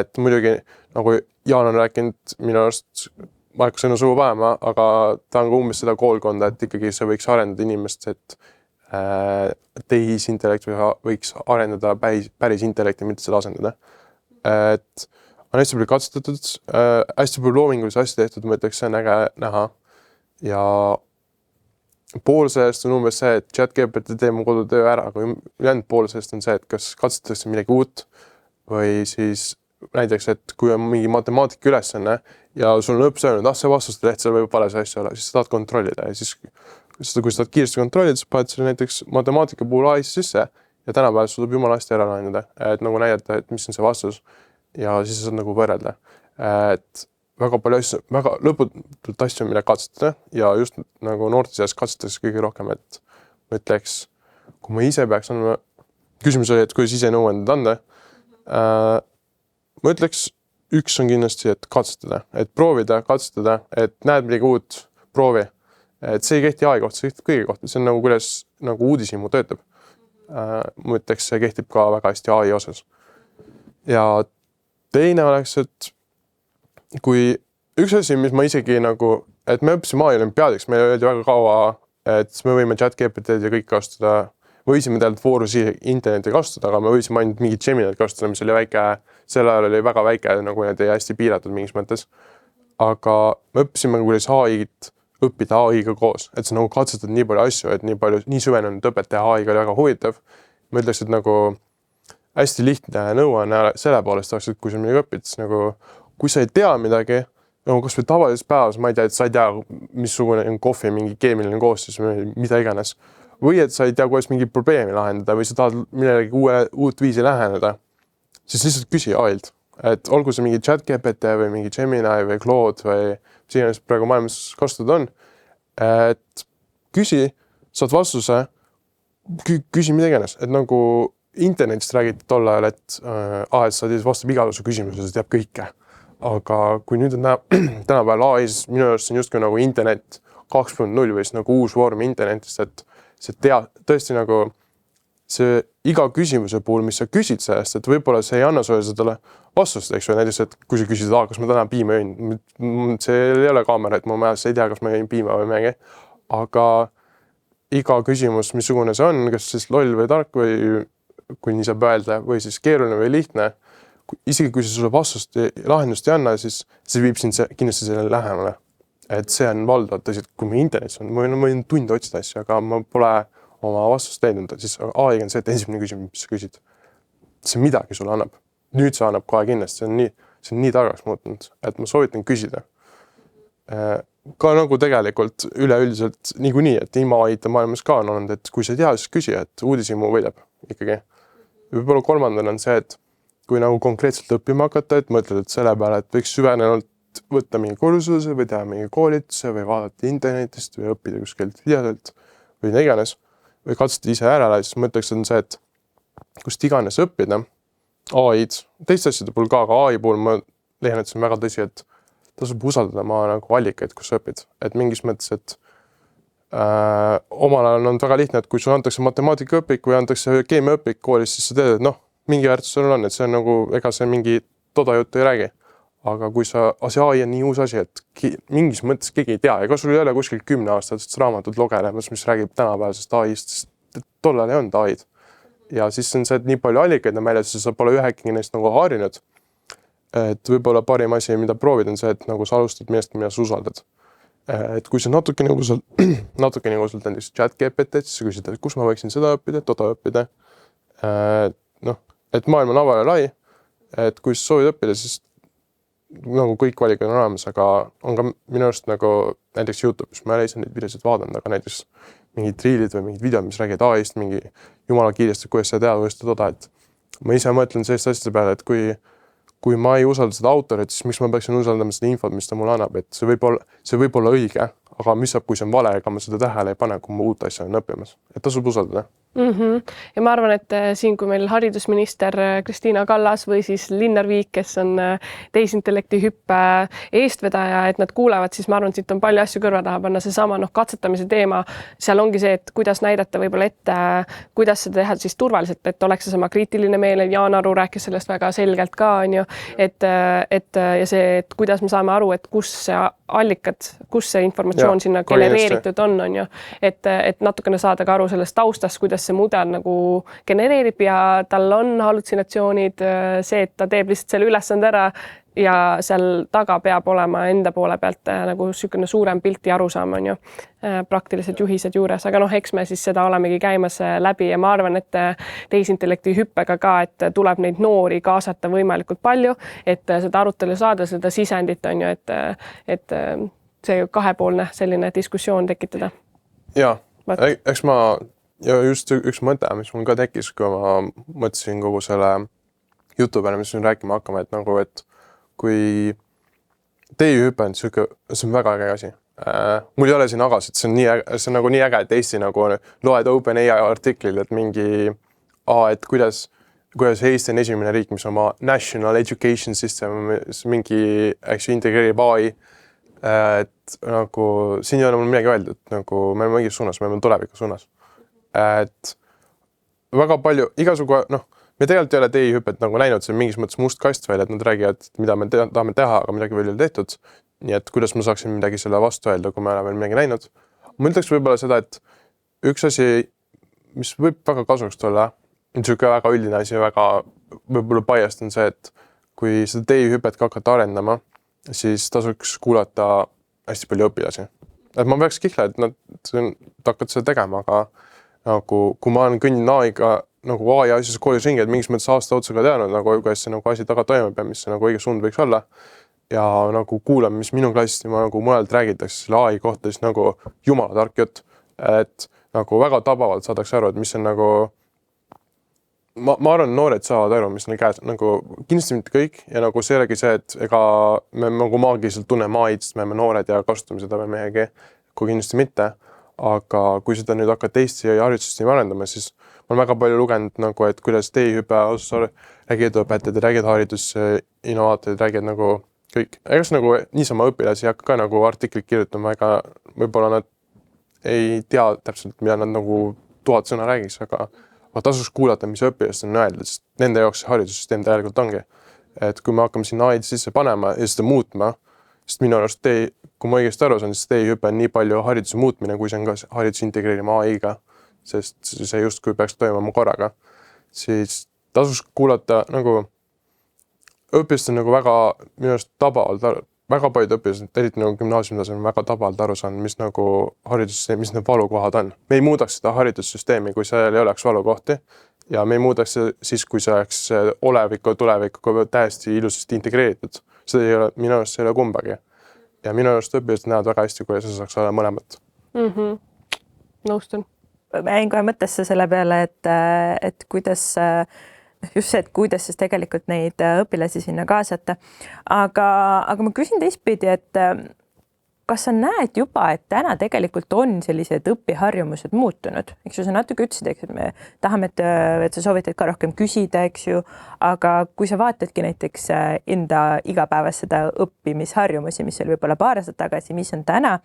C: Et muidugi nagu Jaan on rääkinud minu arust, ma ei hakka sõnu suhu panema, aga ta on ka umbes seda koolkonda, et ikkagi see võiks arendada inimest, et tehisintellekt võiks arendada päris intellekti, mitte seda asendada. Et on hästi palju katsetatud, hästi palju loomingulisi asju tehtud, ma ütleks, see on äge näha. Ja pool sellest on umbes see, et ChatGPT teeb mu kodutöö ära, aga ülejäänud pool sellest on see, et kas katsetatakse midagi uut või siis näiteks, et kui on mingi matemaatika ülesanne ja sul on õppis öelnud, see vastuste leht, seal võib valesi asju olla, siis sa tahad kontrollida ja siis kui sa tahad kiiresti kontrollida, siis paned selle näiteks matemaatika puhul AI sisse ja tänapäeval sul tuleb jumala hästi ära lahendada, et nagu näidata, et mis on see vastus ja siis sa saad nagu võrrelda. Et väga palju asju, väga lõputult asju, mille katsetada ja just nagu noorte seas katsetatakse kõige rohkem, et ma ütleks, kui ma ise peaks andma, küsimus oli, et kuidas ise nõuanded anda, ma ütleks, üks on kindlasti, et katsetada, et proovida, katsetada, et näed midagi uut, proovi. Et see ei kehti AI kohta, see kehtib kõige kohta, see on nagu kuidas nagu uudishimu töötab. Ma ütleks, see kehtib ka väga hästi AI osas. Ja teine oleks, et kui üks asi, mis ma isegi nagu, et me õppisime AI olümpiaadiks, meile öeldi väga kaua, et me võime ChatGPT-d ja kõik kasutada, võisime tegelikult voorusi interneti kasutada, aga me võisime ainult mingit Geminat kasutada, mis oli väike, sel ajal oli väga väike, nagu need oli hästi piiratud mingis mõttes. Aga me õppisime, kuidas AI-d õppida AI-ga koos, et sa nagu katsetad nii palju asju, et nii süvenenud õpet teha AI-ga oli väga huvitav. Ma ütleks, et nagu hästi lihtne nõuanne selle poolest oleks, et kui sa midagi õpid, siis nagu kui sa ei tea midagi, nagu kas või tavalises päevas, ma ei tea, et sa ei tea, missugune on kohvi mingi keemiline koostis või mida iganes. Või et sa ei tea, kuidas mingi probleemi lahendada või sa tahad millegi uut viisi läheneda, siis lihtsalt küsi AI-lt. Et olgu see mingi ChatGPT või mingi Gemini või Claude või mis iganes praegu maailmas kasutatud on. Et küsi, saad vastuse, küsi mida iganes. Et nagu internetist räägiti tol ajal, et sa vastab igasuguse küsimuse, see teab kõike. Aga kui nüüd on tänapäeval AI-s, minu arust on justkui nagu internet 2.0 või siis nagu uus vorm internetist, et see tõesti nagu see iga küsimuse puhul, mis sa küsid sellest, et võib-olla see ei anna sulle seda vastust, eks ju, näiteks, et kui sa küsid, kas ma täna piima jõin, see ei ole kaamera, et ma mäles ei tea, kas ma jõin piima või midagi, aga iga küsimus, missugune see on, kas siis loll või tark või kui nii saab öelda, või siis keeruline või lihtne, isegi kui see sulle vastust ja lahendust ei anna, siis see viib sind kindlasti sellele lähemale. Et see on valdavalt tõsi, et kui ma internetis on, ma võin tunde otsida asju, aga ma pole oma vastust leidnud, siis AI on see, et esimene küsimus, mis sa küsid, see midagi sulle annab. Nüüd see annab kohe kindlasti, see on nii targaks muutunud, et ma soovitan küsida. Ka nagu tegelikult üleüldiselt niikuinii, et ilma AI-ta maailmas ka on olnud, et kui sa ei tea, siis küsi, et uudishimu võidab ikkagi. Võib-olla kolmandana on see, et kui nagu konkreetselt õppima hakata, et mõtled, et selle peale, et võiks süvenenult võtta mingi kursuse või teha mingi koolituse või vaadata internetist või õppida kuskilt videoselt või nii iganes või katsutada ise järele, siis mõtleks, on see, et kust iganes õppida AI-d, teiste asjade puhul ka, aga AI puhul ma leian, et see on väga tõsi, et tasub usaldada oma nagu allikaid, kus sa õpid. Et mingis mõttes, et omal ajal on väga lihtne, et kui sulle antakse matemaatikaõpik või antakse keemiaõpik koolis, siis sa tead, et noh, mingi väärtus sul on, et see on nagu, ega see mingi toda juttu ei räägi. Aga kui see AI on nii uus asi, et mingis mõttes keegi ei tea, ega sul ei ole kuskil 10 aastasest raamatut lugelemas, mis räägib tänapäevasest AI-st, sest tollal ei olnud AI-d. Ja siis on see, et nii palju allikaid on väljas, sa pole ühegi neist nagu harinud. Et võib-olla parim asi, mida proovid, on see, et nagu sa alustad millestki, mida sa usaldad. Et kui sa natuke nagu näiteks ChatGPT, siis sa küsid, et kus ma võiksin seda õppida, toda õppida. Noh, et maailm on avar ja lai, et kui sa soovid õppida, siis nagu kõik valikud on olemas, aga on ka minu arust nagu näiteks YouTube'is, ma ei ole ise neid videosid vaadanud, aga näiteks mingid reelid või mingid videod, mis räägivad AI-st, mingi jumala kiiresti, kuidas seda teha, kuidas seda toda, et ma ise mõtlen selliste asjade peale, et kui ma ei usalda seda autorit, siis miks ma peaksin usaldama seda infot, mis ta mulle annab, et see võib olla õige, aga mis saab, kui see on vale, ega ma seda tähele ei pane, kui ma uut asja olen õppimas, et tasub usaldada.
A: Ja ma arvan, et siin, kui meil haridusminister Kristiina Kallas või siis Linnar Viik, kes on tehisintellekti hüppe eestvedaja, et nad kuulevad, siis ma arvan, et siit on palju asju kõrva taha panna, seesama katsetamise teema, seal ongi see, et kuidas näidata võib-olla ette, kuidas seda teha siis turvaliselt, et oleks seesama kriitiline meel, Jaan Aru rääkis sellest väga selgelt ka, on ju, et ja see, et kuidas me saame aru, et kus see allikad, kus see informatsioon sinna genereeritud on ju, et natukene saada ka aru sellest taustast, kuidas see mudel nagu genereerib ja tal on hallutsinatsioonid, see, et ta teeb lihtsalt selle ülesande ära ja seal taga peab olema enda poole pealt nagu niisugune suurem pilt ja arusaam on ju, praktilised juhised juures, aga eks me siis seda olemegi käimas läbi ja ma arvan, et tehisintellekti hüppega ka, et tuleb neid noori kaasata võimalikult palju, et seda arutelu saada, seda sisendit on ju, et see kahepoolne selline diskussioon tekitada.
C: Ja, eks ma ja just üks mõte, mis mul ka tekkis, kui ma mõtlesin kogu selle jutu peale, mis siin rääkima hakkama, et nagu, et kui TI-hüpe on siuke, see on väga äge asi. Mul ei ole siin agasid, see on nagu nii äge, et Eesti nagu loed OpenAI artiklil, et mingi, et kuidas Eesti on esimene riik, mis oma National Education System, mingi integreerib AI, et nagu siin ei ole mul midagi öelda, et nagu me oleme õiges suunas, me oleme tuleviku suunas. Et väga palju, igasugu, me tegelikult ei ole TI-hüpet nagu näinud, see on mingis mõttes must kast veel, et nad räägivad, mida me tahame teha, aga midagi veel ei ole tehtud. Nii et kuidas ma saaksin midagi selle vastu öelda, kui me oleme midagi näinud. Ma ütleks võib-olla seda, et üks asi, mis võib väga kasuks tulla, niisugune väga üldine asi, väga võib-olla biased on see, et kui seda TI-hüpet ka hakata arendama, siis tasuks kuulata hästi palju õpilasi. Et ma peaks kihla, et nad hakkavad seda tegema, aga nagu, kui ma olen kõnnin AI-ga nagu AI asjas koolis ringi, et mingis mõttes aasta otsa ka teanud, nagu kuidas see nagu asi taga toimub ja mis see nagu õige suund võiks olla. Ja nagu kuulan, mis minu klassist ja nagu mujalt räägitakse selle AI kohta, siis nagu jumala tark jutt. Et nagu väga tabavalt saadakse aru, et mis on nagu ma arvan, noored saavad aru, mis neil käes nagu kindlasti mitte kõik ja nagu see olegi see, et ega me nagu maagiliselt tunneme AI-d, sest me oleme noored ja kasutame seda või mehegi, kui kindlasti mitte. Aga kui seda nüüd hakata Eesti haridussüsteemi arendama, siis ma olen väga palju lugenud nagu, et kuidas TI-hüpe räägivad õpetajad, räägivad haridusinnovaatorid, räägivad nagu kõik. Egas nagu niisama õpilasi hakka ka nagu artiklit kirjutama, ega võib-olla nad ei tea täpselt, mida nad nagu 1000 sõna räägiks, aga tasuks kuulata, mis õpilased on öeldud, sest nende jaoks see haridussüsteem tegelikult ongi. Et kui me hakkame sinna AI-d sisse panema ja seda muutma, sest minu arust kui ma õigesti aru saan, siis TI-hüpe on nii palju hariduse muutmine, kui see on ka haridus integreerima AI-ga, sest see justkui peaks toimuma korraga, siis tasuks kuulata nagu õpilased on nagu väga minu arust tabavalt, väga paljud õpilased, eriti nagu gümnaasiumides on väga tabavalt aru saanud, mis nagu haridussüsteem, mis need valukohad on. Me ei muudaks seda haridussüsteemi, kui seal ei oleks valukohti ja me ei muudaks siis, kui see oleks oleviku täiesti ilusasti integreeritud. See ei ole, minu arust see ei ole kumbagi. Ja minu arust õpilased näevad väga hästi, kuidas see saaks olla mõlemat.
A: Nõustun.
B: Ma jäin kohe mõttesse selle peale, et kuidas just see, et kuidas siis tegelikult neid õpilasi sinna kaasata. Aga ma küsin teistpidi, et kas sa näed juba, et täna tegelikult on sellised õpiharjumused muutunud? Eks ju, sa natuke ütlesid, et me tahame, et sa soovitad ka rohkem küsida, eks ju, aga kui sa vaatadki näiteks enda igapäevast seda õppimisharjumusi, mis oli võib-olla paar aastat tagasi, mis on täna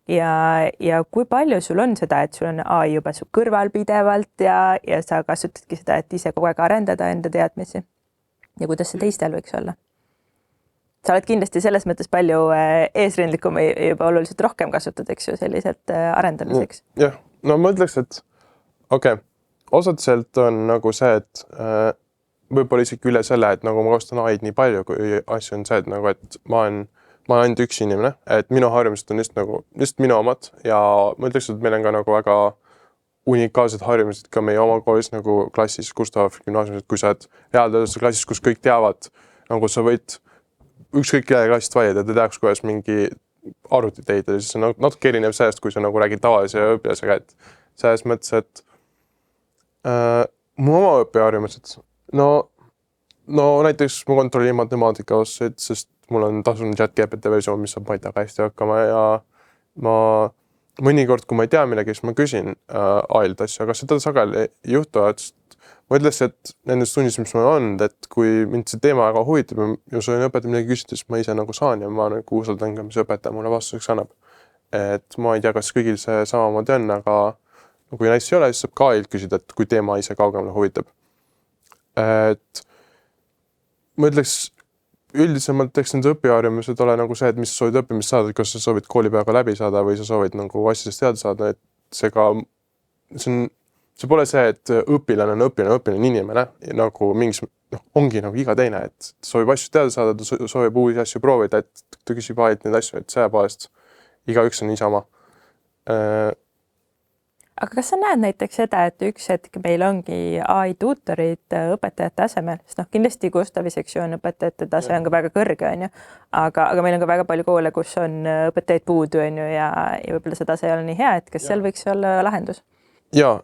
B: ja kui palju sul on seda, et sul on AI juba su kõrval pidevalt ja sa kasutadki seda, et ise kogu aeg arendada enda teadmisi ja kuidas see teistel võiks olla? Sa oled kindlasti selles mõttes palju eesrindlikum ja juba oluliselt rohkem kasutad, eks ju, selliselt arendamiseks.
C: Jah, no ma ütleks, et osaliselt on nagu see, et võib-olla isegi üle selle, et nagu ma kasutan AI-d nii palju, kui asju on see, et nagu, et ma olen ainult üks inimene, et minu harjumused on just minu omad ja ma ütleks, et meil on ka nagu väga unikaalsed harjumused ka meie oma koolis nagu klassis Gustav gümnaasiumis, et kui sa oled reaalteaduste klassis, kus kõik teavad, nagu sa võid ükskõik kelle klassist valida, ta teaks, kuidas mingi arvutit ehitada, siis see on natuke erinev sellest, kui sa nagu räägid tavalise õpilasega, et selles mõttes, et mu oma õppeharjumused, no näiteks ma kontrollin matemaatika ossaid, sest mul on tasunud ChatGPT versioon, mis saab Maitaga hästi hakkama ja ma mõnikord, kui ma ei tea millegi, siis ma küsin AI-lt asju, aga seda sageli ei juhtu, et ma ütles, et nendes tunnis, mis mul on, et kui mind see teema väga huvitab ja soovin õpetaja midagi küsida, siis ma ise nagu saan ja ma nagu usaldan ka, mis õpetaja mulle vastuseks annab. Et ma ei tea, kas kõigil see samamoodi on, aga kui näiteks ei ole, siis saab ka AI-lt küsida, et kui teema ise kaugemale huvitab. Et ma ütleks, üldisemalt eks need õpiharjumused ole nagu see, et mis sa soovid õppimist saada, kas sa soovid koolipäevaga läbi saada või sa soovid nagu asjadest teada saada, et see pole see, et õpilane on õpilane inimene nagu mingis, ongi nagu iga teine, et soovib asju teada saada, ta soovib uusi asju proovida, et ta küsib AI-lt neid asju, et selle poolest igaüks on isama.
B: Aga kas sa näed näiteks seda, et üks hetk meil ongi AI tuutorid õpetajate asemel, sest kindlasti Gustavi sektsioon õpetajate tase on ka väga kõrge, on ju, aga meil on ka väga palju koole, kus on õpetajaid puudu, on ju, ja võib-olla see tase ei ole nii hea, et kas seal võiks olla lahendus?
C: Ja,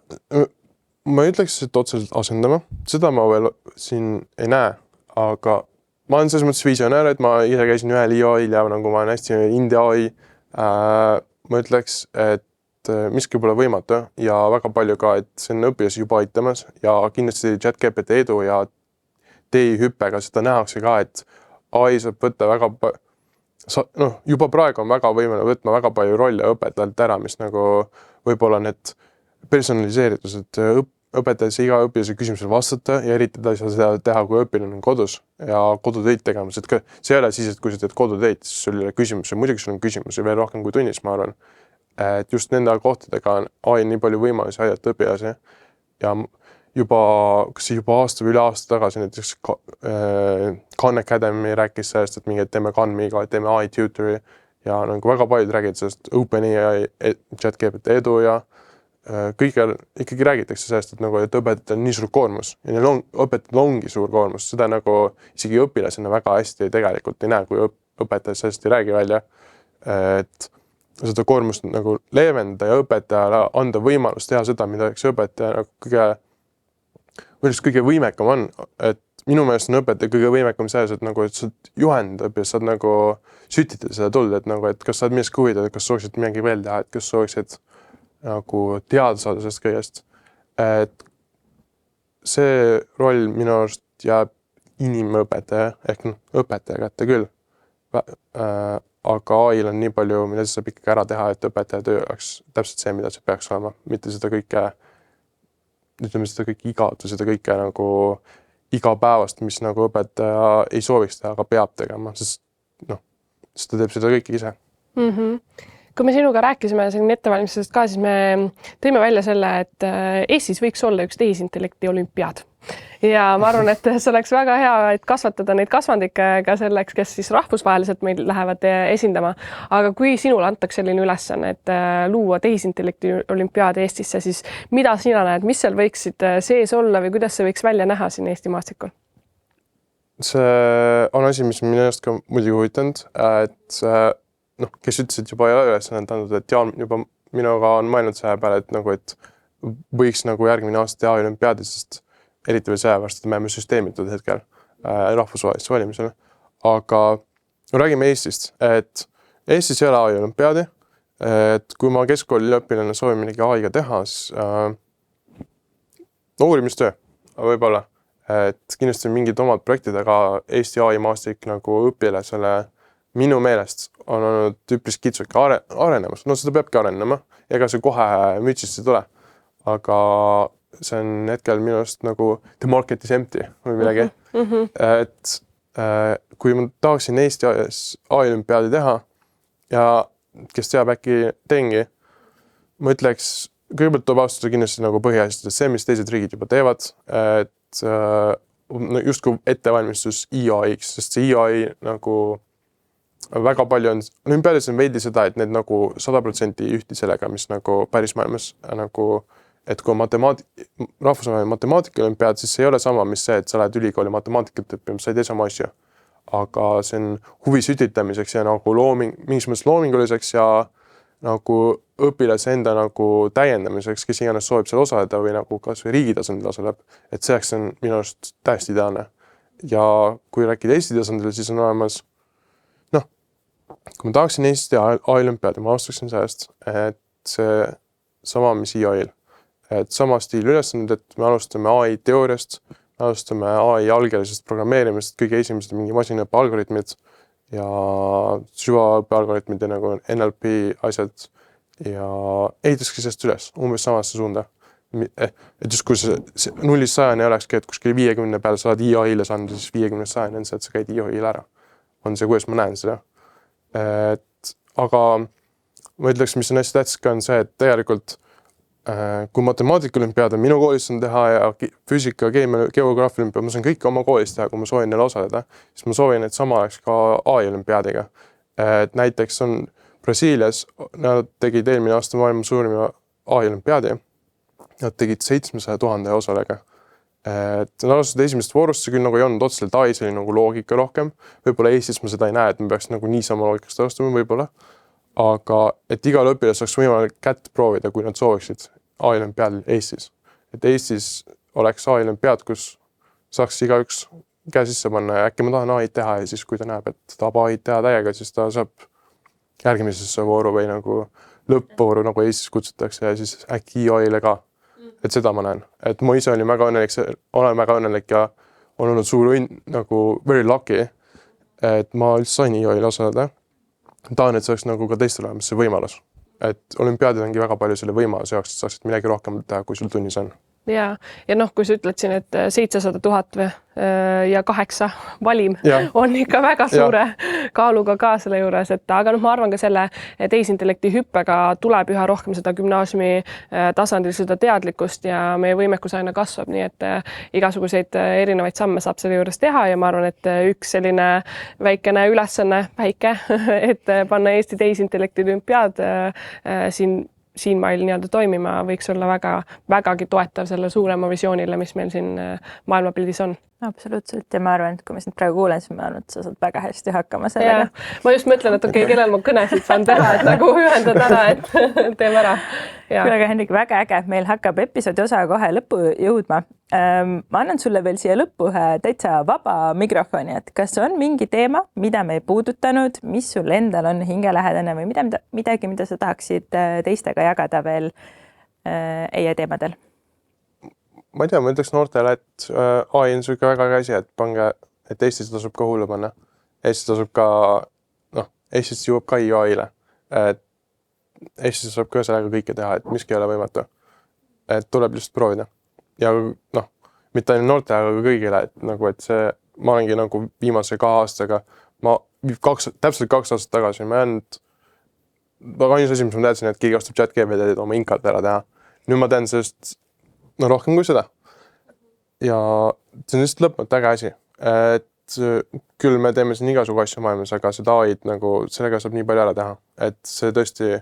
C: ma ütleks, et otseselt asendama, seda ma veel siin ei näe, aga ma olen selles mõttes visionäär, et ma ise käisin ühel AI-l ja nagu ma olen hästi India AI, ma ütleks, et miski pole võimatu ja väga palju ka, et see on õpilasi juba aitamas ja kindlasti ChatGPT edu ja TI-hüppega seda nähakse ka, et AI saab võtta väga juba praegu on väga võimeline võtma väga palju rolle õpetajalt ära, mis nagu võib-olla need personaliseeritused õpetajasse iga õpilase küsimusele vastata ja eriti ta ei saa seda teha, kui õpilane on kodus ja kodutöid tegemas, et see ei ole siis, et kui sa teed kodutöid, siis sul ei ole küsimusi, muidugi sul on küsimusi veel rohkem kui tunnis, ma arvan. Et just nende kohtadega on AI nii palju võimalusi aidata õpilasi ja juba aasta või üle aasta tagasi näiteks Khan Academy rääkis sellest, et mingi teeme Khanmiga, teeme AI tutori ja nagu väga paljud räägivad sellest OpenAI ChatGPT edu ja kõigil ikkagi räägitakse sellest, et nagu, et õpetajatel on nii suur koormus ja neil õpetajatel ongi suur koormus, seda nagu isegi õpilasena väga hästi tegelikult ei näe, kui õpetajad sellest ei räägi välja, et seda koormust nagu leevendada ja õpetajale anda võimalus teha seda, mida üks õpetaja nagu kõige võimekam on, et minu meelest on õpetaja kõige võimekam selles, et nagu, et sa juhendad ja saad nagu sütitada seda tuld, et nagu, et kas saad millestki huvida, kas sooviksid midagi veel teha, et kas sooviksid nagu teada saada sellest kõigest. Et see roll minu arust jääb inimõpetaja ehk õpetaja kätte küll. Aga AI-l on nii palju, mida see saab ikkagi ära teha, et õpetaja töö oleks täpselt see, mida see peaks olema, mitte seda kõike, ütleme seda kõike igat või seda kõike nagu igapäevast, mis nagu õpetaja ei sooviks teha, aga peab tegema, sest siis ta teeb seda kõike ise.
A: Kui me sinuga rääkisime siin ettevalmistusest ka, siis me tõime välja selle, et Eestis võiks olla üks tehisintellekti olümpiaad. Ja ma arvan, et see oleks väga hea, et kasvatada neid kasvandikke ka selleks, kes siis rahvusvaheliselt meil lähevad esindama. Aga kui sinule antakse selline ülesanne, et luua tehisintellekti olümpiaad Eestisse, siis mida sina näed, mis seal võiksid sees olla või kuidas see võiks välja näha siin Eesti maastikul?
C: See on asi, mis minu ennast ka muidugi huvitanud, et kes ütlesid juba ei ole ülesannet andnud, et Jaan juba minuga on mõelnud selle peale, et nagu, et võiks nagu järgmine aasta teha olümpiaadi, sest eriti veel sellepärast, et me oleme süsteemitud hetkel rahvusvaheliste valimisele. Aga räägime Eestist, et Eestis ei ole AI olümpiaadi, et kui ma keskkooli õpilane soovin midagi AI-ga teha, siis uurimistöö võib-olla, et kindlasti mingid omad projektid, aga Eesti AI maastik nagu õpilasele minu meelest on olnud üpris kitsuke arenemas. No seda peabki arenema, ega see kohe mütsist ei tule. Aga see on hetkel minu arust nagu the market is empty või midagi. Et kui ma tahaksin Eesti AI-olümpiaadi teha ja kes teab äkki teengi, ma ütleks, kõigepealt tuleb astuda kindlasti nagu põhiasjades see, mis teised riigid juba teevad, et justkui ettevalmistus EAI-ks, sest see EAI nagu väga palju on, olümpiaadis on veidi seda, et need nagu 100% ühti sellega, mis nagu päris maailmas nagu et kui rahvusvaheline matemaatikaolümpiaad, siis see ei ole sama, mis see, et sa lähed ülikooli matemaatikat õppima, sa ei tee sama asju. Aga see on huvi sütitamiseks ja nagu mingis mõttes loominguliseks ja nagu õpilase enda nagu täiendamiseks, kes iganes soovib seal osaleda või nagu kas või riigi tasandil osaleb, et selleks on minu arust täiesti ideaalne. Ja kui rääkida Eesti tasandil, siis on olemas, kui ma tahaksin Eesti A-olümpiaadi, ma alustaksin sellest, et see sama, mis EOI-l. Et sama stiili ülesanded, et me alustame AI teooriast, me alustame AI algelisest programmeerimist, kõige esimesed mingi masinaõppe algoritmid ja süvaõppe algoritmid ja nagu NLP asjad ja ehitaski sellest üles umbes samasse suunda. Et just kui see 0-100 ei olekski, et kuskil 50 peale sa oled EOI-le saanud, siis 50-100 on see, et sa käid EOI-le ära. On see, kuidas ma näen seda. Aga ma ütleks, mis on hästi tähtsaks on see, et tegelikult kui matemaatikaolümpiaad on minu koolist on teha ja füüsika, keemia, geograafia olümpiaad, ma saan kõike oma koolist teha, kui ma soovin neil osaleda, siis ma soovin, et sama oleks ka AI-olümpiaadiga. Näiteks on Brasiilias, nad tegid eelmine aasta maailma suurima AI-olümpiaadi. Nad tegid 700 000 osalega. Nad alustasid esimest voorust, see küll nagu ei olnud otseselt AI, see oli nagu loogika rohkem. Võib-olla Eestis ma seda ei näe, et me peaks nagu niisama loogikast alustama võib-olla. Aga et igal õpilas oleks võimalik kätt proovida, kui nad sooviksid AI-olümpiaadil Eestis. Et Eestis oleks AI-olümpiaad, kus saaks igaüks käe sisse panna ja äkki ma tahan AI teha ja siis kui ta näeb, et tahab AI teha täiega, siis ta saab järgmisesse vooru või nagu lõppvooru, nagu Eestis kutsutakse ja siis äkki AI-le ka. Et seda ma näen. Et ma ise olen väga õnnelik ja on olnud suur nagu very lucky, et ma üldse sain EOI-le osaleda. Tahan, et see oleks nagu ka teistel olemas see võimalus. Et olümpiaadid ongi väga palju selle võimaluse jaoks, et saaksid midagi rohkem teha, kui sul tunnis on.
A: Ja noh, kui sa ütled siin, et 700 000 ja 8 valim on ikka väga suure kaaluga ka selle juures, et aga ma arvan ka selle tehisintellekti hüppega tuleb üha rohkem seda gümnaasiumi tasandil seda teadlikkust ja meie võimekus aina kasvab, nii et igasuguseid erinevaid samme saab selle juures teha ja ma arvan, et üks selline väikene ülesanne, et panna Eesti tehisintellekti olümpiaad siin mail nii-öelda toimima võiks olla vägagi toetav selle suurema visioonile, mis meil siin maailmapildis on.
B: Absoluutselt ja ma arvan, et kui ma sind praegu kuulen, siis ma arvan, et sa saad väga hästi hakkama sellega.
A: Ma just mõtlen, et kellel ma kõnesid saan teha, et nagu ühendad ära, et teeme ära.
B: Küllaga Henrik, väga äge, meil hakkab episoodi osa kohe lõppu jõudma. Ma annan sulle veel siia lõppu ühe täitsa vaba mikrofoni, et kas on mingi teema, mida me ei puudutanud, mis sul endal on hingelähedane või midagi, mida sa tahaksid teistega jagada veel EIE teemadel?
C: Ma ei tea, ma ütleks noortele, et AI on siuke väga käsi, et pange, et Eestis tasub ka hullu panna. Eestis tasub ka, Eestis jõuab ka AI-le. Eestis saab ka sellega kõike teha, et miski ei ole võimatu. Et tuleb lihtsalt proovida. Ja mitte ainult noortele, aga kõigile, et see, ma olengi nagu viimase 2 aastaga, täpselt 2 aastat tagasi, ma ainus asi, mis ma teadsin, et keegi astub ChatGPT oma inkalt ära teha. Nüüd ma tean sellest rohkem kui seda. Ja see on lihtsalt lõpnud äge asi. Et küll me teeme siin igasugu asju maailmas, aga seda AI-d nagu sellega saab nii palju ära teha. Et see tõesti,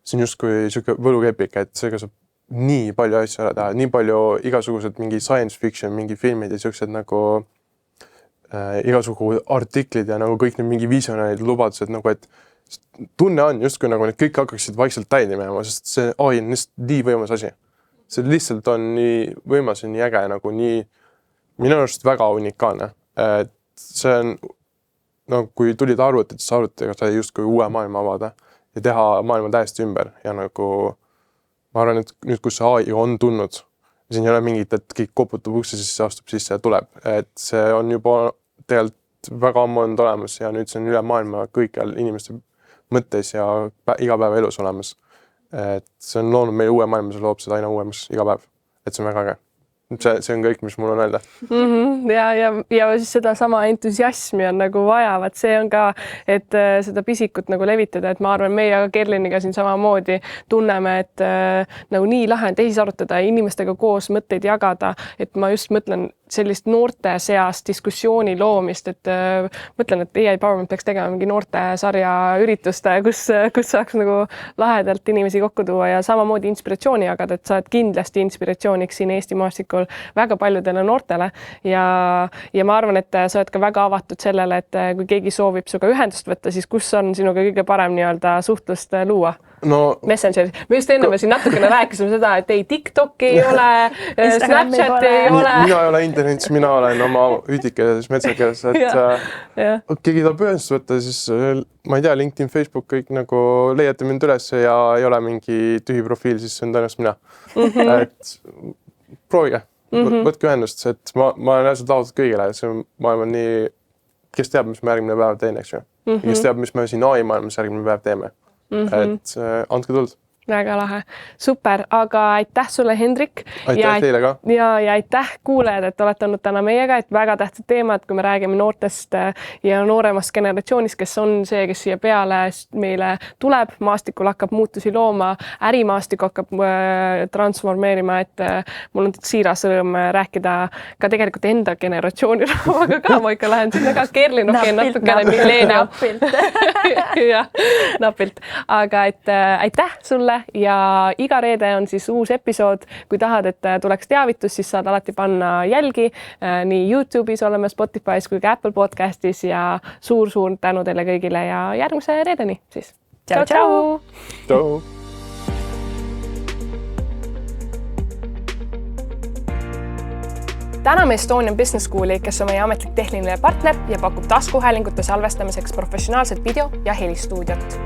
C: see on just kui siuke võlukepik, et sellega saab nii palju asju ära teha. Nii palju igasugused mingi science fiction, mingi filmid ja siuksed nagu igasugu artiklid ja nagu kõik need mingi visionaarid lubadused, nagu et tunne on just kui nagu need kõik hakkaksid vaikselt täide minema, sest see AI on lihtsalt nii võimas asi. See lihtsalt on nii võimas ja nii äge, nagu nii minu arust väga unikaalne. Et see on, kui tulid arvutid, siis arvutiga sai just kui uue maailma avada ja teha maailma täiesti ümber. Ja nagu ma arvan, et nüüd, kus see AI on tulnud, siin ei ole mingit, et kõik koputab ukse sisse, astub sisse ja tuleb. Et see on juba tegelikult väga ammu olnud olemas ja nüüd see on üle maailma kõikjal inimeste mõttes ja igapäevaelus olemas. Et see on loonud meil uue maailma, see loob seda aina uuemas iga päev. Et see on väga äge. See on kõik, mis mul on öelda.
A: Ja siis seda sama entusiasmi on nagu vaja, vaat see on ka, et seda pisikut nagu levitada, et ma arvan, meie Kerliniga siin samamoodi tunneme, et nagu nii lahe on tehisarutada ja inimestega koos mõtteid jagada, et ma just mõtlen sellist noorte seas diskussiooni loomist, et mõtlen, et EI Powerment peaks tegema mingi noorte sarja üritust, kus saaks nagu lahedalt inimesi kokku tuua ja samamoodi inspiratsiooni jagada, et sa oled kindlasti inspiratsiooniks siin Eesti maastikul väga paljudele noortele ja ma arvan, et sa oled ka väga avatud sellele, et kui keegi soovib sinuga ühendust võtta, siis kus on sinuga kõige parem nii-öelda suhtlust luua?
C: No,
A: Messenger. Me just enne siin natukene rääkisime seda, et ei TikTok ei ole, Snapchat ei ole.
C: Mina ei ole internetis, mina olen oma hüüdikeles, metsakeles, et keegi tahab ühendust võtta, siis ma ei tea, LinkedIn, Facebook, kõik nagu leiate mind üles ja ei ole mingi tühi profiil, siis see on tõenäoliselt mina. Et proovige, võtke ühendust, et ma olen äärselt avatud kõigile, see maailm on nii, kes teab, mis me järgmine päev teen, eks ju. Kes teab, mis me siin AI maailmas järgmine päev teeme. Et andke tuld.
A: Väga lahe. Super, aga aitäh sulle, Hendrik.
C: Aitäh teile ka.
A: Ja aitäh kuulajad, et olete olnud täna meiega, et väga tähtsad teemad, kui me räägime noortest ja nooremast generatsioonist, kes on see, kes siia peale meile tuleb, maastikul hakkab muutusi looma, ärimaastik hakkab transformeerima, et mul on siiras rõõm rääkida ka tegelikult enda generatsiooni rahvaga ka, ma ikka lähen sinna ka Kerlin, natukene milleenium. Ja, napilt. Aga et aitäh sulle ja iga reede on siis uus episood. Kui tahad, et tuleks teavitus, siis saad alati panna jälgi. Nii YouTube'is oleme, Spotify's kui ka Apple Podcastis ja suur-suur tänu teile kõigile ja järgmise reedeni siis. Tšau!
C: Tšau!
A: Täname Estonian Business Schooli, kes on meie ametlik tehniline partner ja pakub taskuhäälingute salvestamiseks professionaalset video- ja helistuudiot.